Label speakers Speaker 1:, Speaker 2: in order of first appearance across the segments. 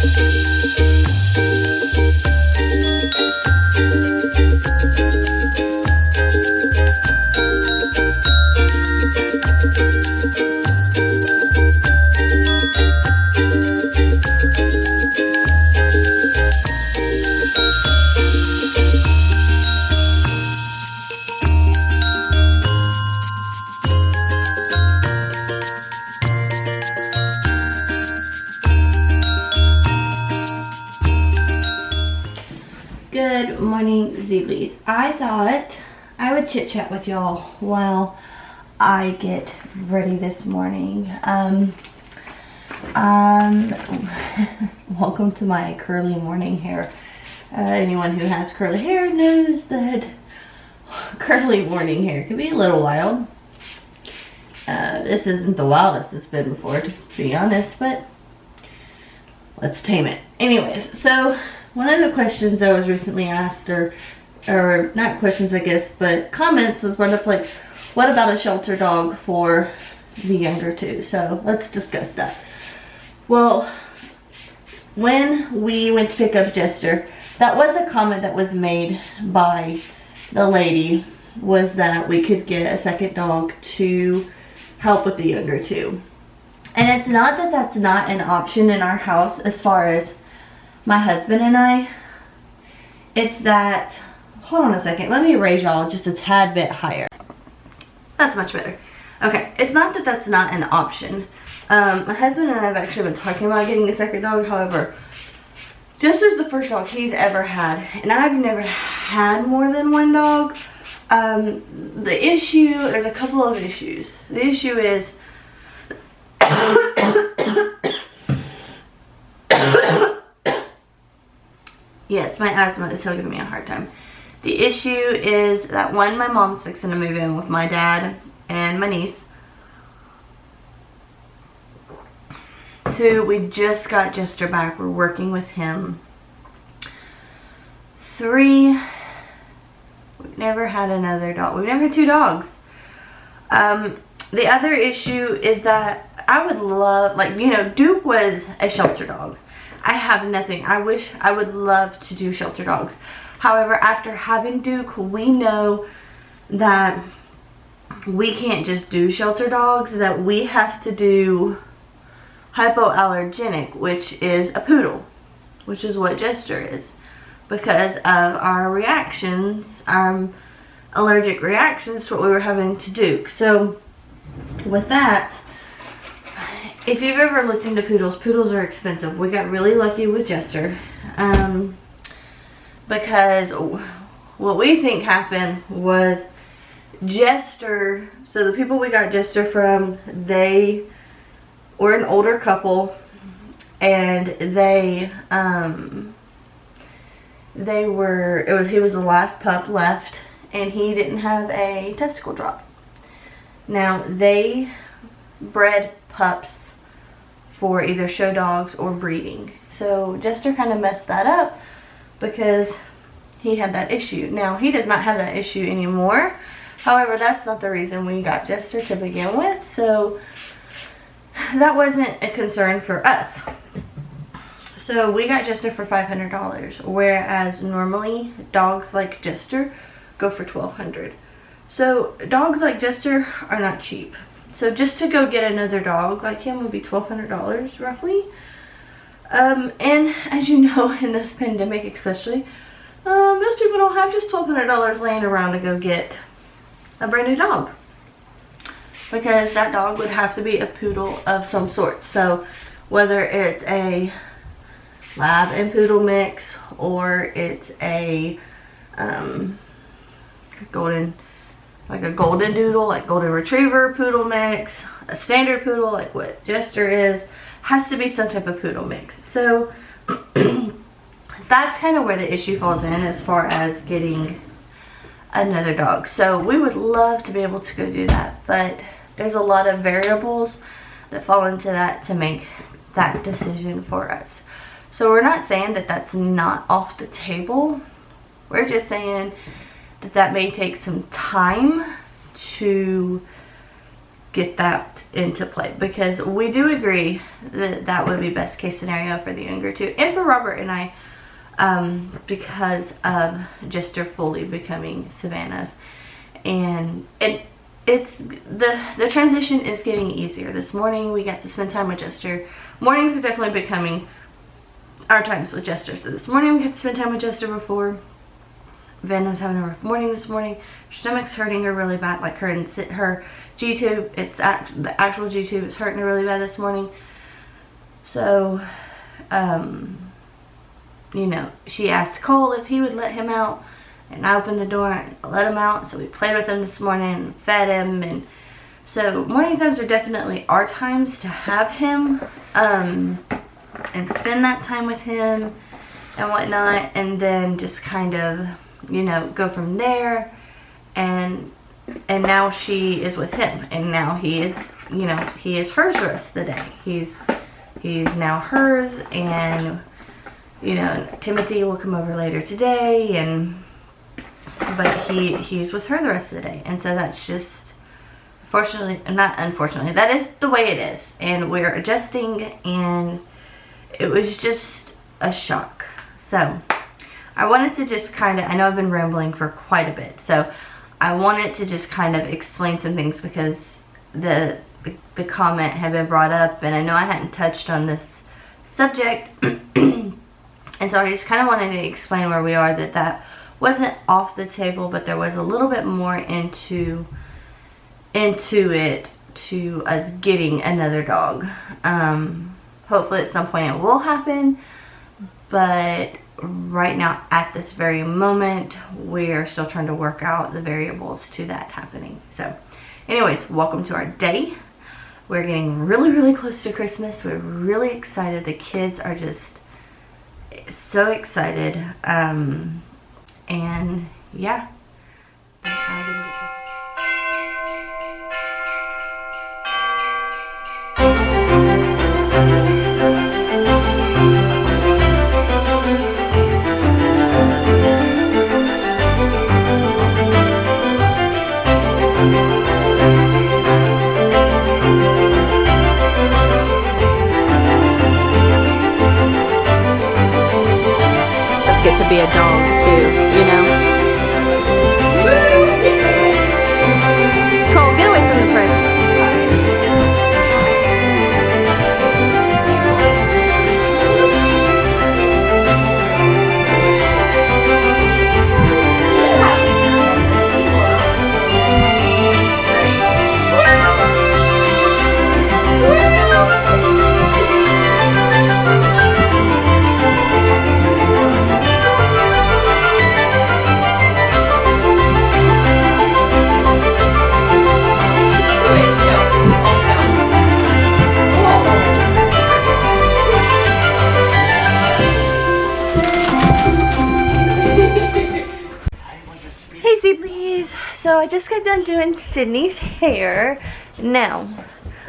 Speaker 1: Good morning, Zeeblies. I thought I would chit chat with y'all while I get ready this morning. Welcome to my curly morning hair. Anyone who has curly hair knows that curly morning hair can be a little wild. This isn't the wildest it's been before, to be honest, but let's tame it. Anyways, so one of the questions I was recently asked, or not questions I guess, but comments was brought up like, what about a shelter dog for the younger two? So let's discuss that. Well, when we went to pick up Jester, that was a comment that was made by the lady, was that we could get a second dog to help with the younger two. And it's not that that's not an option in our house as far as my husband and I. It's that, hold on a second, let me raise y'all just a tad bit higher. That's much better. Okay, it's not that that's not an option. My husband and I have actually been talking about getting a second dog. However, Jester's the first dog he's ever had, and I've never had more than one dog. The issue, there's a couple of issues. The issue is yes, my asthma is still giving me a hard time. The issue is that one, my mom's fixing to move in with my dad and my niece. Two, we just got Jester back. We're working with him. Three, we've never had another dog. We've never had two dogs. The other issue is that I would love, like, you know, Duke was a shelter dog. I have nothing. I would love to do shelter dogs. However, after having Duke, we know that we can't just do shelter dogs, that we have to do hypoallergenic, which is a poodle, which is what Jester is, because of our reactions, our allergic reactions to what we were having to Duke. So with that, if you've ever looked into poodles, poodles are expensive. We got really lucky with Jester, because what we think happened was Jester, so the people we got Jester from, they were an older couple, and he was the last pup left, and he didn't have a testicle drop. Now, they bred pups for either show dogs or breeding. So Jester kind of messed that up because he had that issue. Now, he does not have that issue anymore. However, that's not the reason we got Jester to begin with. So that wasn't a concern for us. So we got Jester for $500, whereas normally dogs like Jester go for $1,200. So dogs like Jester are not cheap. So just to go get another dog like him would be $1,200 roughly. And as you know, in this pandemic especially, most people don't have just $1,200 laying around to go get a brand new dog, because that dog would have to be a poodle of some sort. So whether it's a lab and poodle mix, or it's a golden doodle, like golden retriever poodle mix, a standard poodle like what Jester is, has to be some type of poodle mix. So that's kind of where the issue falls in as far as getting another dog. So we would love to be able to go do that, but there's a lot of variables that fall into that to make that decision for us. So we're not saying that that's not off the table. We're just saying that that may take some time to get that into play, because we do agree that that would be best case scenario for the younger two and for Robert and I, because of Jester fully becoming Savannah's. And it's the transition is getting easier. This morning we got to spend time with Jester. Mornings are definitely becoming our times with Jester. So this morning we got to spend time with Jester before. Vanna's having a rough morning this morning. Her stomach's hurting her really bad, like her G-tube, the actual G-tube is hurting her really bad this morning. So, you know, she asked Cole if he would let him out, and I opened the door and let him out. So we played with him this morning and fed him, and so morning times are definitely our times to have him, and spend that time with him and whatnot, and then just kind of, you know, go from there. And now she is with him, and now he is, you know, he is hers the rest of the day. He's now hers, and, you know, Timothy will come over later today, but he's with her the rest of the day. And so that's just, not unfortunately, that is the way it is, and we're adjusting, and it was just a shock. So I wanted to just kind of, I know I've been rambling for quite a bit, so I wanted to just kind of explain some things, because the comment had been brought up, and I know I hadn't touched on this subject, and so I just kind of wanted to explain where we are, that wasn't off the table, but there was a little bit more into it to us getting another dog. Hopefully at some point it will happen, but right now at this very moment we're still trying to work out the variables to that happening. So anyways, welcome to our day. We're getting really close to Christmas. We're really excited. The kids are just so excited, and yeah. Get to be a dog too, you know. Cole, get away from the presents. So I just got done doing Sydney's hair. Now,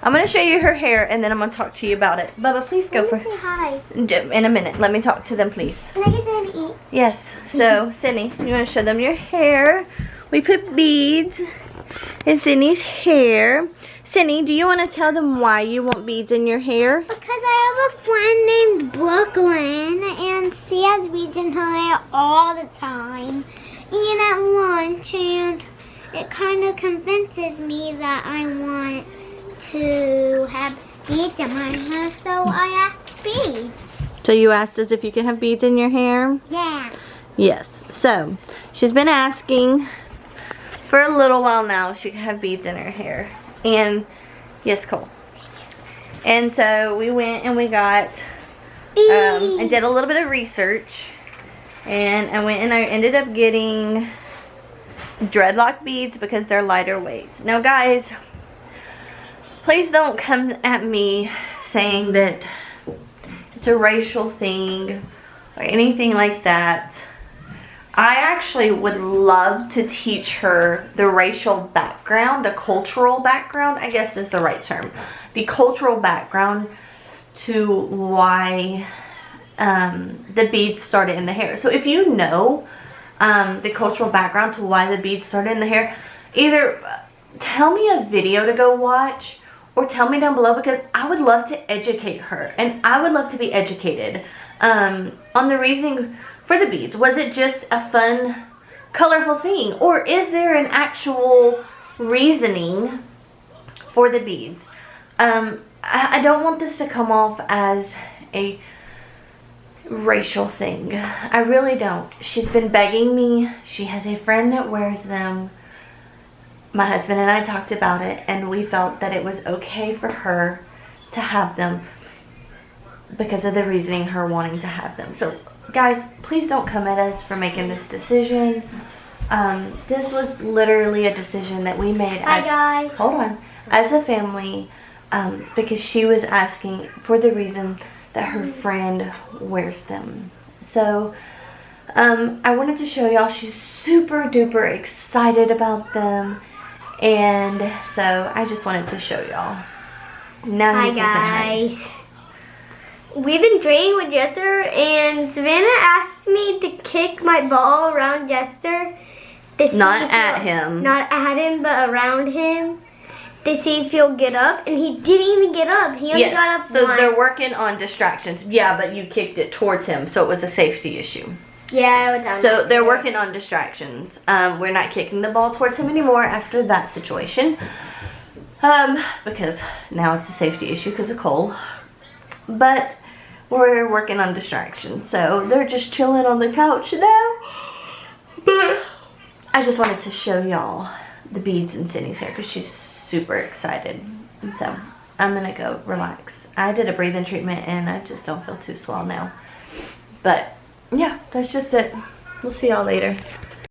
Speaker 1: I'm going to show you her hair, and then I'm going to talk to you about it. Bubba, please go for
Speaker 2: hi.
Speaker 1: In a minute. Let me talk to them, please.
Speaker 2: Can I get them to eat?
Speaker 1: Yes. So, Sydney, you want to show them your hair? We put beads in Sydney's hair. Sydney, do you want to tell them why you want beads in your hair?
Speaker 2: Because I have a friend named Brooklyn, and she has beads in her hair all the time. And at lunch, and it kind of convinces me that I want to have beads in my hair, so I asked beads.
Speaker 1: So you asked us if you can have beads in your hair?
Speaker 2: Yeah.
Speaker 1: Yes. So she's been asking for a little while now if she can have beads in her hair. And yes, Cole. And so we went and we got, I did a little bit of research. And I went and I ended up getting dreadlock beads because they're lighter weights. Now guys, please don't come at me saying that it's a racial thing or anything like that. I actually would love to teach her the racial background, the cultural background, I guess is the right term. The cultural background to why the beads started in the hair. So if you know the cultural background to why the beads started in the hair, either tell me a video to go watch, or tell me down below, because I would love to educate her, and I would love to be educated on the reasoning for the beads. Was it just a fun, colorful thing, or is there an actual reasoning for the beads? I don't want this to come off as a racial thing. I really don't. She's been begging me. She has a friend that wears them. My husband and I talked about it, and we felt that it was okay for her to have them because of the reasoning her wanting to have them. So guys, please don't come at us for making this decision. This was literally a decision that we made as a family, because she was asking for the reason that her friend wears them. So I wanted to show y'all. She's super duper excited about them, and so I just wanted to show y'all. Now
Speaker 3: Hi guys. We've been training with Jester, and Savannah asked me to kick my ball around Jester.
Speaker 1: Not at him.
Speaker 3: Not at him, but around him, to see if he'll get up. And he didn't even get up. He only got up
Speaker 1: so
Speaker 3: once.
Speaker 1: they're working on distractions. Yeah, but you kicked it towards him, so it was a safety issue.
Speaker 3: Yeah, it was
Speaker 1: So they're working on distractions. We're not kicking the ball towards him anymore after that situation. Because now it's a safety issue because of Cole. But we're working on distractions. So they're just chilling on the couch now. But I just wanted to show y'all the beads in Sydney's hair because she's super excited. And so I'm going to go relax. I did a breathing treatment and I just don't feel too swell now. But yeah, that's just it. We'll see y'all later.